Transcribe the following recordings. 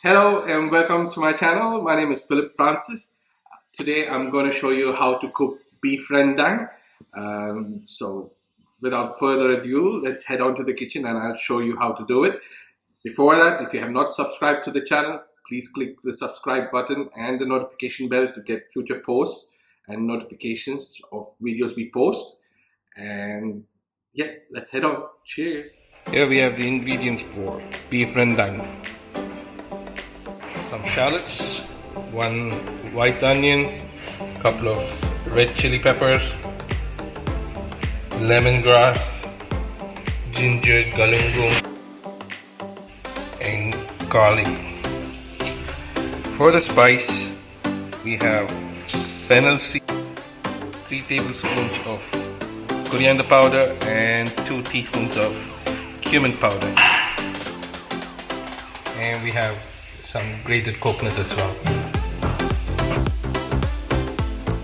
Hello and welcome to my channel. My name is Philip Francis. Today I'm going to show you how to cook beef rendang. So without further ado, let's head on to the kitchen and I'll show you how to do it. Before that, if you have not subscribed to the channel, please click the subscribe button and the notification bell to get future posts and notifications of videos we post. And yeah, let's head on. Cheers. Here we have the ingredients for beef rendang. Some shallots, 1 white onion, couple of red chili peppers, lemongrass, ginger, galangal, and garlic. For the spice, we have fennel seed, 3 tablespoons of coriander powder, and 2 teaspoons of cumin powder. And we have some grated coconut as well.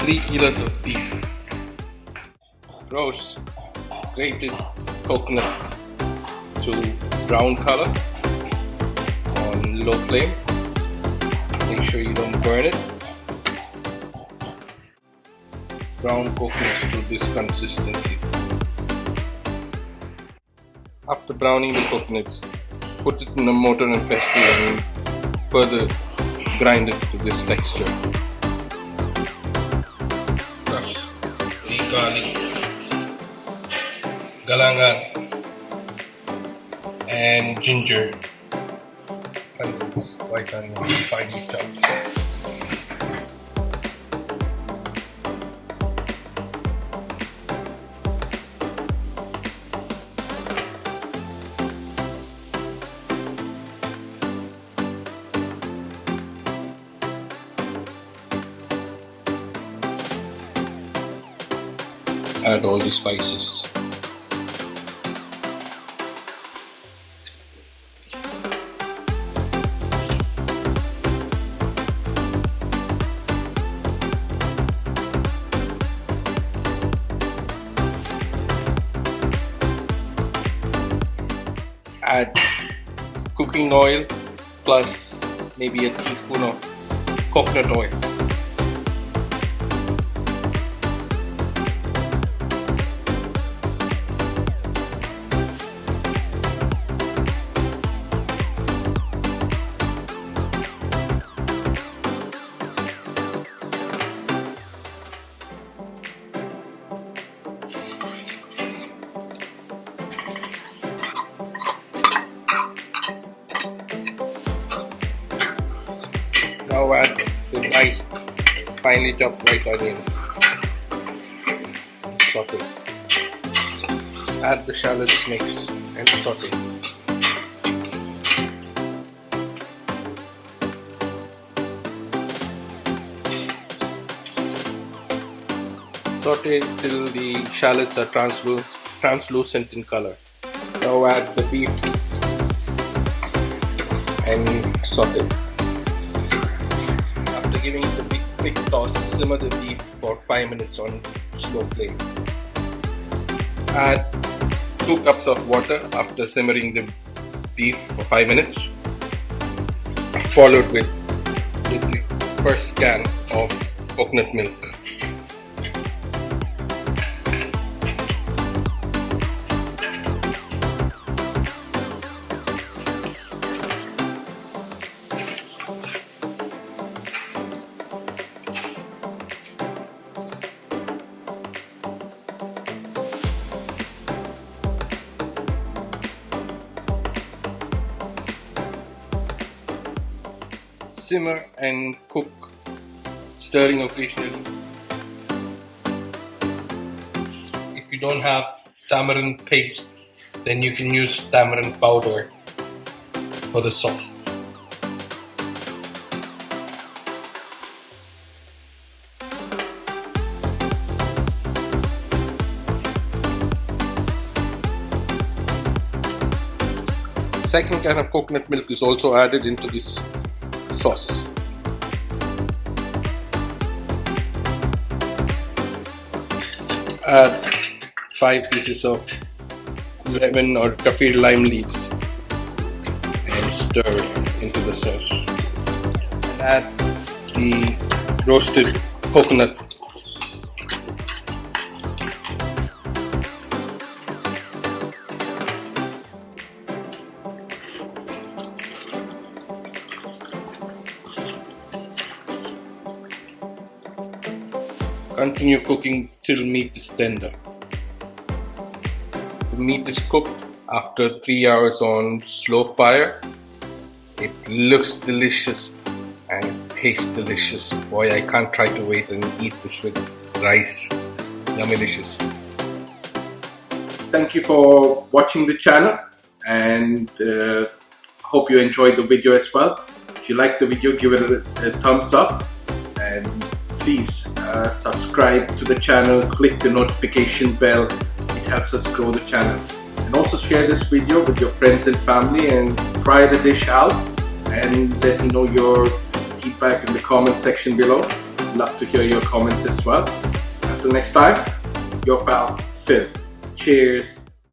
3 kilos of beef. Roast grated coconut to brown color on low flame. Make sure you don't burn it. Brown coconuts to this consistency. After browning the coconuts, put it in a mortar and pestle and further grind it to this texture. Crush the garlic, galangal, and ginger, and white onion finely chopped. Add all the spices. Add cooking oil plus maybe a teaspoon of coconut oil. Now add the nice finely chopped white onion. Saute. Add the shallots next and saute. Saute till the shallots are translucent in color. Now add the beef and saute. Giving it a quick toss, simmer the beef for 5 minutes on slow flame. Add 2 cups of water after simmering the beef for 5 minutes, followed with the first can of coconut milk. Simmer and cook, stirring occasionally. If you don't have tamarind paste, then you can use tamarind powder for the sauce. Second can of coconut milk is also added into this sauce. Add 5 pieces of lemon or kaffir lime leaves and stir into the sauce. And add the roasted coconut. Continue cooking till meat is tender. The meat is cooked after 3 hours on slow fire. It looks delicious and it tastes delicious. Boy, I can't try to wait and eat this with rice. Yummylicious. Thank you for watching the channel, and hope you enjoyed the video as well. If you like the video, give it a thumbs up, and please subscribe to the channel, click the notification bell. It helps us grow the channel. And also share this video with your friends and family, and try the dish out and let me know your feedback in the comment section below. Love to hear your comments as well. Until next time, your pal Phil. Cheers.